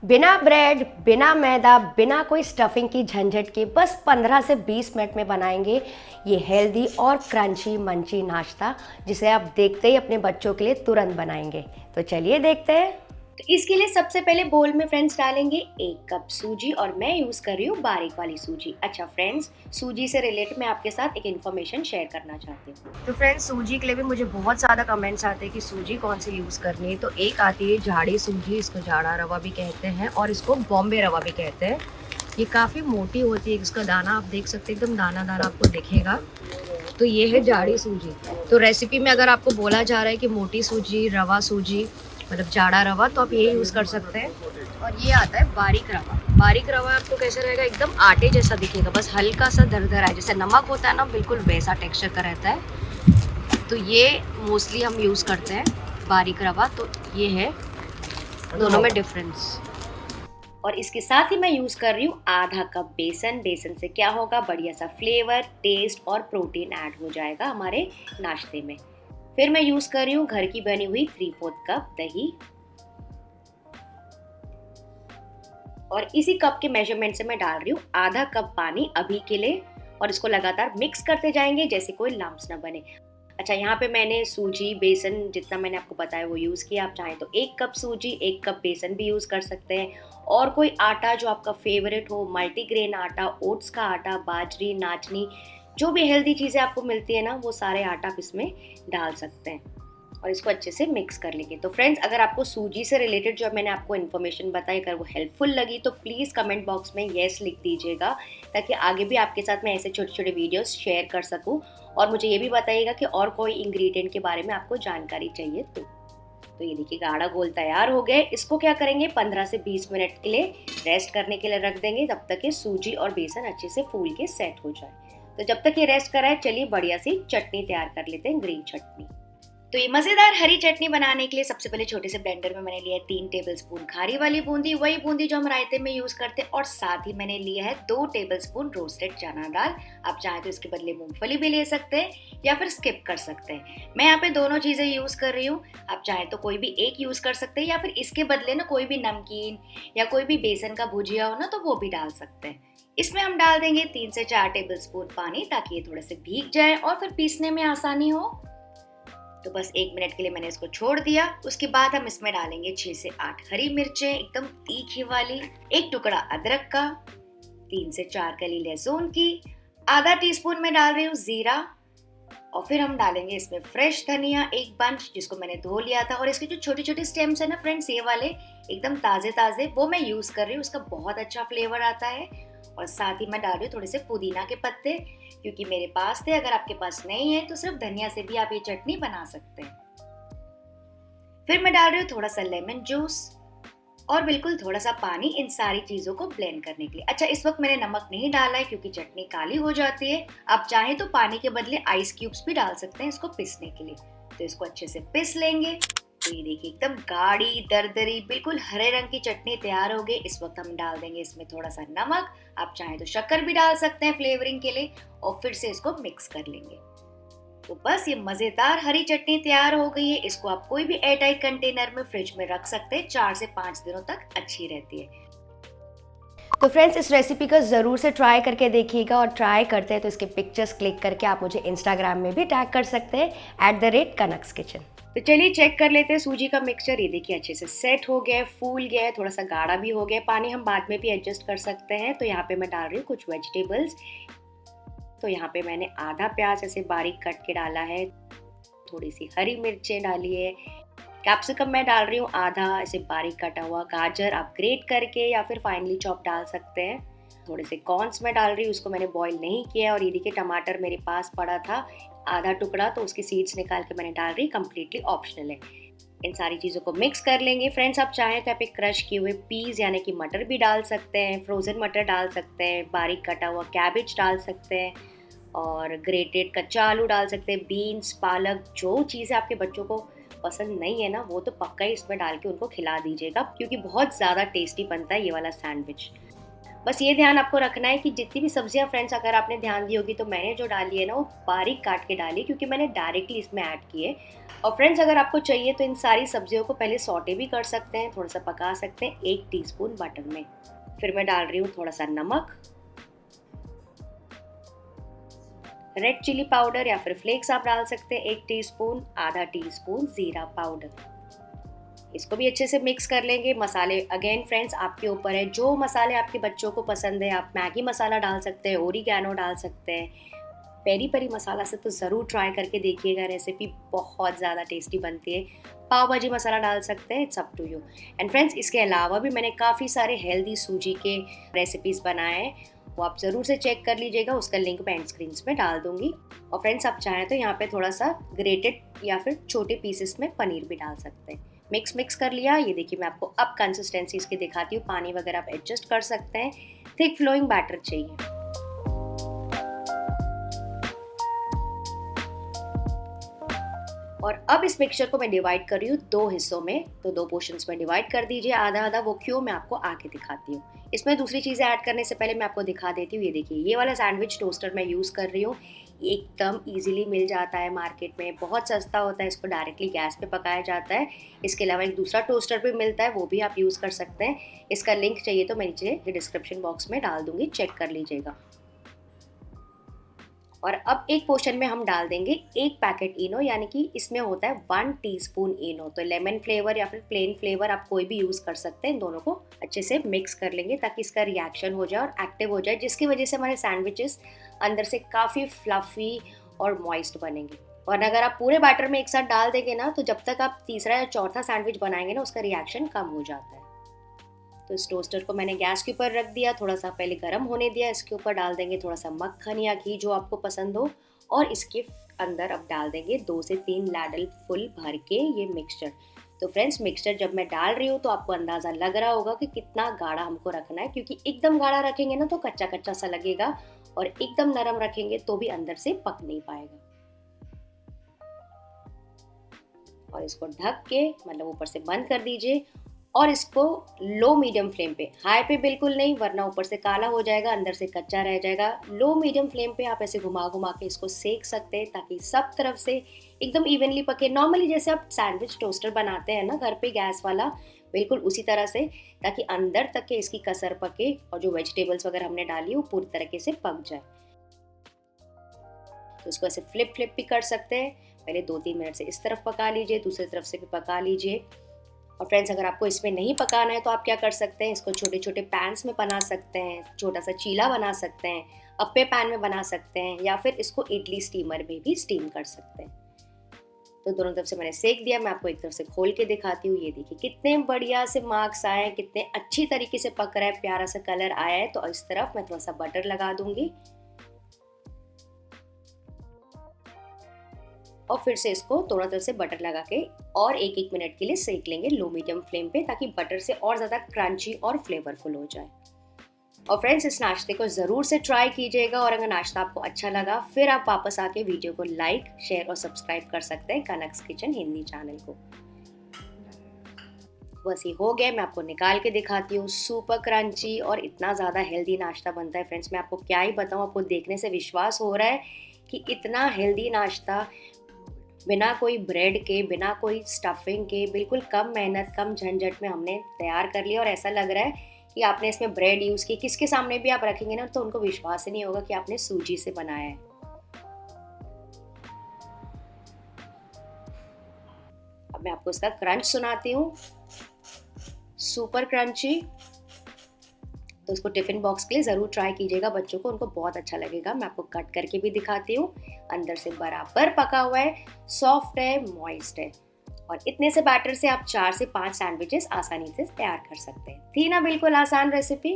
बिना ब्रेड, बिना मैदा, बिना कोई स्टफिंग की झंझट के बस 15 से 20 मिनट में बनाएंगे ये हेल्दी और क्रंची मंची नाश्ता, जिसे आप देखते ही अपने बच्चों के लिए तुरंत बनाएंगे। तो चलिए देखते हैं। तो इसके लिए सबसे पहले बोल में फ्रेंड्स डालेंगे 1 कप सूजी और मैं यूज कर रही हूँ बारीक वाली सूजी। अच्छा फ्रेंड्स, सूजी से रिलेटेड मैं आपके साथ एक इन्फॉर्मेशन शेयर करना चाहती हूँ। तो फ्रेंड्स, सूजी के लिए भी मुझे बहुत ज़्यादा कमेंट्स आते हैं कि सूजी कौन सी यूज़ करनी है। तो एक आती है झाड़ी सूजी, इसको झाड़ा रवा भी कहते हैं और इसको बॉम्बे रवा भी कहते हैं। ये काफ़ी मोटी होती है, इसका दाना आप देख सकते हैं, एकदम दाना दाना आपको दिखेगा। तो ये है जाड़ी सूजी। तो रेसिपी में अगर आपको बोला जा रहा है कि मोटी सूजी, रवा सूजी, मतलब जाड़ा रवा, तो आप ये यूज़ कर सकते हैं। और ये आता है बारीक रवा। बारीक रवा आपको कैसे रहेगा, एकदम आटे जैसा दिखेगा, बस हल्का सा दरदरा है, जैसे नमक होता है ना, बिल्कुल वैसा टेक्सचर का रहता है। तो ये मोस्टली हम यूज़ करते हैं बारीक रवा। तो ये है दोनों में डिफरेंस। और इसके साथ ही मैं यूज कर रही हूँ आधा कप बेसन। बेसन से क्या होगा, बढ़िया सा फ्लेवर, टेस्ट और प्रोटीन ऐड हो जाएगा हमारे नाश्ते में। फिर मैं यूज कर रही हूँ घर की बनी हुई 3/4 कप दही और इसी कप के मेजरमेंट से मैं डाल रही हूँ आधा कप पानी अभी के लिए और इसको लगातार मिक्स करते जाएंगे जैसे कोई लम्प्स ना बने। अच्छा, यहाँ पे मैंने सूजी बेसन जितना मैंने आपको बताया वो यूज़ किया। आप चाहें तो 1 कप सूजी 1 कप बेसन भी यूज़ कर सकते हैं और कोई आटा जो आपका फेवरेट हो, मल्टीग्रेन आटा, ओट्स का आटा, बाजरी, नाचनी, जो भी हेल्दी चीज़ें आपको मिलती है ना, वो सारे आटा आप इसमें डाल सकते हैं और इसको अच्छे से मिक्स कर लेंगे। तो फ्रेंड्स, अगर आपको सूजी से रिलेटेड जो मैंने आपको इन्फॉर्मेशन बताई अगर वो हेल्पफुल लगी तो प्लीज़ कमेंट बॉक्स में येस लिख दीजिएगा, ताकि आगे भी आपके साथ मैं ऐसे छोटे छोटे वीडियोस शेयर कर सकूं। और मुझे ये भी बताइएगा कि और कोई इंग्रेडिएंट के बारे में आपको जानकारी चाहिए तो ये देखिए गाढ़ा घोल तैयार हो गए। इसको क्या करेंगे, 15 से 20 मिनट के लिए रेस्ट करने के लिए रख देंगे, तब तक ये सूजी और बेसन अच्छे से फूल के सेट हो जाए। तो जब तक ये रेस्ट कराए, चलिए बढ़िया सी चटनी तैयार कर लेते हैं, ग्रीन चटनी। तो ये मजेदार हरी चटनी बनाने के लिए सबसे पहले छोटे से ब्लेंडर में मैंने लिया है 3 टेबलस्पून खारी वाली बूंदी, वही बूंदी जो हम रायते में यूज करते हैं, और साथ ही मैंने लिया है 2 टेबलस्पून रोस्टेड चना दाल। आप चाहे तो इसके बदले मूंगफली भी ले सकते हैं या फिर स्किप कर सकते हैं। मैं यहाँ पे दोनों चीजें यूज कर रही हूँ। आप चाहे तो कोई भी एक यूज कर सकते हैं या फिर इसके बदले ना कोई भी नमकीन या कोई भी बेसन का भुजिया हो ना, तो वो भी डाल सकते हैं। इसमें हम डाल देंगे 3 से 4 टेबलस्पून पानी, ताकि ये थोड़े से भीग जाए और फिर पीसने में आसानी हो। तो बस 1 मिनट के लिए मैंने इसको छोड़ दिया। उसके बाद हम इसमें डालेंगे 6 से 8 हरी मिर्चें एकदम तीखी वाली, 1 टुकड़ा अदरक का, 3 से 4 कली लहसुन की, आधा टीस्पून में डाल रही हूँ जीरा, और फिर हम डालेंगे इसमें फ्रेश धनिया 1 बंच जिसको मैंने धो लिया था। और इसके जो छोटे छोटे स्टेम्स है ना फ्रेंड्स, ये वाले एकदम ताजे ताजे, वो मैं यूज कर रही हूँ, उसका बहुत अच्छा फ्लेवर आता है। और साथ ही मैं डाल रही हूँ थोड़े से पुदीना के पत्ते, क्योंकि मेरे पास थे। अगर आपके पास नहीं है तो सिर्फ धनिया से भी आप ये चटनी बना सकते हैं। फिर मैं डाल रही हूँ थोड़ा सा लेमन जूस और बिल्कुल थोड़ा सा पानी, इन सारी चीजों को ब्लेंड करने के लिए। अच्छा, इस वक्त मैंने नमक नहीं डाला है क्योंकि चटनी काली हो जाती है। आप चाहें तो पानी के बदले आइस क्यूब्स भी डाल सकते हैं इसको पिसने के लिए। तो इसको अच्छे से पिस लेंगे। तो ये देखिए एकदम गाढ़ी दरदरी बिल्कुल हरे रंग की चटनी तैयार हो गई। इस वक्त हम डाल देंगे इसमें थोड़ा सा नमक, आप चाहें तो शक्कर भी डाल सकते हैं फ्लेवरिंग के लिए, और फिर से इसको मिक्स कर लेंगे। तो बस ये मजेदार हरी चटनी तैयार हो गई है। इसको आप कोई भी एयरटाइट कंटेनर में फ्रिज में रख सकते हैं, 4 से 5 दिनों तक अच्छी रहती है। तो फ्रेंड्स, इस रेसिपी को ज़रूर से ट्राई करके देखिएगा, और ट्राई करते हैं तो इसके पिक्चर्स क्लिक करके आप मुझे इंस्टाग्राम में भी टैग कर सकते हैं @कनक्स किचन। तो चलिए चेक कर लेते हैं सूजी का मिक्सचर। ये देखिए अच्छे से सेट हो गया है, फूल गया है, थोड़ा सा गाढ़ा भी हो गया। पानी हम बाद में भी एडजस्ट कर सकते हैं। तो यहाँ पे मैं डाल रही हूँ कुछ वेजिटेबल्स। तो यहाँ पे मैंने आधा प्याज ऐसे बारीक कट के डाला है, थोड़ी सी हरी मिर्चें डाली है, कैप्सिकम मैं डाल रही हूँ आधा ऐसे बारीक कटा हुआ, गाजर आप ग्रेट करके या फिर फाइनली चॉप डाल सकते हैं। थोड़े से कॉर्न्स मैं डाल रही हूँ, उसको मैंने बॉईल नहीं किया। और ये देखिए टमाटर मेरे पास पड़ा था आधा टुकड़ा, तो उसकी सीड्स निकाल के मैंने डाल रही, कम्प्लीटली ऑप्शनल है। इन सारी चीज़ों को मिक्स कर लेंगे। फ्रेंड्स, आप चाहें तो आप एक क्रश किए हुए पीस यानी कि मटर भी डाल सकते हैं, फ्रोज़न मटर डाल सकते हैं, बारीक कटा हुआ कैबेज डाल सकते हैं, और ग्रेटेड कच्चा आलू डाल सकते हैं, बीन्स, पालक, जो चीज़ें आपके बच्चों को पसंद नहीं है ना, वो तो पक्का ही इसमें डाल के उनको खिला दीजिएगा, क्योंकि बहुत ज़्यादा टेस्टी बनता है ये वाला सैंडविच। बस ये ध्यान आपको रखना है कि जितनी भी सब्जियां फ्रेंड्स अगर आपने ध्यान दी होगी तो मैंने जो डाली है ना वो बारीक काट के डाली, क्योंकि मैंने डायरेक्टली इसमें ऐड किए। और फ्रेंड्स अगर आपको चाहिए तो इन सारी सब्जियों को पहले सौटे भी कर सकते हैं, थोड़ा सा पका सकते हैं 1 टीस्पून बटर में। फिर मैं डाल रही हूँ थोड़ा सा नमक, रेड चिली पाउडर या फिर फ्लेक्स आप डाल सकते हैं 1 टीस्पून, आधा टीस्पून जीरा पाउडर। इसको भी अच्छे से मिक्स कर लेंगे। मसाले अगेन फ्रेंड्स आपके ऊपर है, जो मसाले आपके बच्चों को पसंद है। आप मैगी मसाला डाल सकते हैं, ओरिगैनो डाल सकते हैं, पेरी पेरी मसाला से तो ज़रूर ट्राई करके देखिएगा, रेसिपी बहुत ज़्यादा टेस्टी बनती है। पाव भाजी मसाला डाल सकते हैं, it's up to you. And friends इसके अलावा भी मैंने काफ़ी सारे हेल्दी सूजी के रेसिपीज़ बनाए हैं, वो आप ज़रूर से चेक कर लीजिएगा, उसका लिंक मैं एंड स्क्रीन्स में डाल दूंगी। और फ्रेंड्स आप चाहें तो यहाँ पे थोड़ा सा ग्रेटेड या फिर छोटे पीसेस में पनीर भी डाल सकते हैं। मिक्स कर लिया। ये देखिए मैं आपको अब कंसिस्टेंसी इसकी दिखाती हूँ, पानी वगैरह आप एडजस्ट कर सकते हैं। थिक फ्लोइंग बैटर चाहिए। और अब इस मिक्सचर को मैं डिवाइड कर रही हूँ 2 हिस्सों में, तो 2 पोर्शंस में डिवाइड कर दीजिए, आधा आधा। वो क्यों, मैं आपको आगे दिखाती हूँ। इसमें दूसरी चीज़ें ऐड करने से पहले मैं आपको दिखा देती हूँ। ये देखिए ये वाला सैंडविच टोस्टर मैं यूज़ कर रही हूँ, एकदम इजीली मिल जाता है मार्केट में, बहुत सस्ता होता है, इसको डायरेक्टली गैस पे पकाया जाता है। इसके अलावा एक दूसरा टोस्टर भी मिलता है, वो भी आप यूज़ कर सकते हैं। इसका लिंक चाहिए तो मैं नीचे डिस्क्रिप्शन बॉक्स में डाल दूंगी, चेक कर लीजिएगा। और अब एक पोर्शन में हम डाल देंगे 1 पैकेट इनो, यानी कि इसमें होता है 1 टीस्पून इनो। तो लेमन फ्लेवर या फिर प्लेन फ्लेवर आप कोई भी यूज़ कर सकते हैं। इन दोनों को अच्छे से मिक्स कर लेंगे ताकि इसका रिएक्शन हो जाए और एक्टिव हो जाए, जिसकी वजह से हमारे सैंडविचेस अंदर से काफ़ी फ्लफ़ी और मॉइस्ट बनेंगे। और अगर आप पूरे बैटर में एक साथ डाल देंगे ना, तो जब तक आप तीसरा या चौथा सैंडविच बनाएंगे ना, उसका रिएक्शन कम हो जाता है। तो इस टोस्टर को मैंने गैस के ऊपर रख दिया, थोड़ा सा पहले गर्म होने दिया। इसके ऊपर डाल देंगे थोड़ा सा मक्खन या घी, जो आपको पसंद हो। और इसके अंदर अब डाल देंगे 2 से 3 लैडल फुल भर के ये मिक्सचर। तो फ्रेंड्स मिक्सचर जब मैं डाल रही हूँ तो आपको अंदाज़ा लग रहा होगा कि कितना गाढ़ा हमको रखना है, क्योंकि एकदम गाढ़ा रखेंगे ना तो कच्चा कच्चा सा लगेगा, और एकदम नरम रखेंगे तो भी अंदर से पक नहीं पाएगा। और इसको ढक के मतलब ऊपर से बंद कर दीजिए, और इसको लो मीडियम फ्लेम पे, हाई पे बिल्कुल नहीं, वरना ऊपर से काला हो जाएगा, अंदर से कच्चा रह जाएगा। लो मीडियम फ्लेम पे आप ऐसे घुमा घुमा के इसको सेक सकते हैं, ताकि सब तरफ से एकदम इवनली पके। नॉर्मली जैसे आप सैंडविच टोस्टर बनाते हैं ना घर पे गैस वाला, बिल्कुल उसी तरह से, ताकि अंदर तक के इसकी कसर पके और जो वेजिटेबल्स वगैरह हमने डाली वो पूरी तरीके से पक जाए। तो इसको ऐसे फ्लिप भी कर सकते हैं। पहले 2-3 मिनट से इस तरफ पका लीजिए, दूसरी तरफ से भी पका लीजिए। और फ्रेंड्स अगर आपको इसमें नहीं पकाना है तो आप क्या कर सकते हैं, इसको छोटे छोटे पैन्स में बना सकते हैं, छोटा सा चीला बना सकते हैं, अप्पे पैन में बना सकते हैं, या फिर इसको इडली स्टीमर में भी स्टीम कर सकते हैं। तो दोनों तरफ से मैंने सेक दिया। मैं आपको एक तरफ से खोल के दिखाती हूँ। ये देखिए कितने बढ़िया से मार्क्स आए हैं, कितने अच्छी तरीके से पक रहा है, प्यारा सा कलर आया है। तो इस तरफ मैं थोड़ा सा बटर लगा दूंगी, और फिर से इसको दोनों तरफ से बटर लगा के और 1-1 मिनट के लिए सेक लेंगे लो मीडियम फ्लेम पे, ताकि बटर से और ज़्यादा क्रंची और फ्लेवरफुल हो जाए। और फ्रेंड्स इस नाश्ते को ज़रूर से ट्राई कीजिएगा, और अगर नाश्ता आपको अच्छा लगा फिर आप वापस आके वीडियो को लाइक, शेयर और सब्सक्राइब कर सकते हैं कनक्स किचन हिंदी चैनल को। बस ये हो गया, मैं आपको निकाल के दिखाती हूँ। सुपर क्रंची और इतना ज़्यादा हेल्दी नाश्ता बनता है फ्रेंड्स, मैं आपको क्या ही बताऊँ। आपको देखने से विश्वास हो रहा है कि इतना हेल्दी नाश्ता बिना कोई ब्रेड के, बिना कोई स्टफिंग के, बिल्कुल कम मेहनत कम झंझट में हमने तैयार कर लिया। और ऐसा लग रहा है कि आपने इसमें ब्रेड यूज़ की, किसके सामने भी आप रखेंगे ना तो उनको विश्वास ही नहीं होगा कि आपने सूजी से बनाया है। अब मैं आपको इसका क्रंच सुनाती हूँ, सुपर क्रंची। तो इसको टिफ़िन बॉक्स के लिए ज़रूर ट्राई कीजिएगा, बच्चों को, उनको बहुत अच्छा लगेगा। मैं आपको कट करके भी दिखाती हूँ, अंदर से बराबर पका हुआ है, सॉफ्ट है, मॉइस्ट है। और इतने से बैटर से आप 4 से 5 सैंडविचेस आसानी से तैयार कर सकते हैं। थी ना बिल्कुल आसान रेसिपी।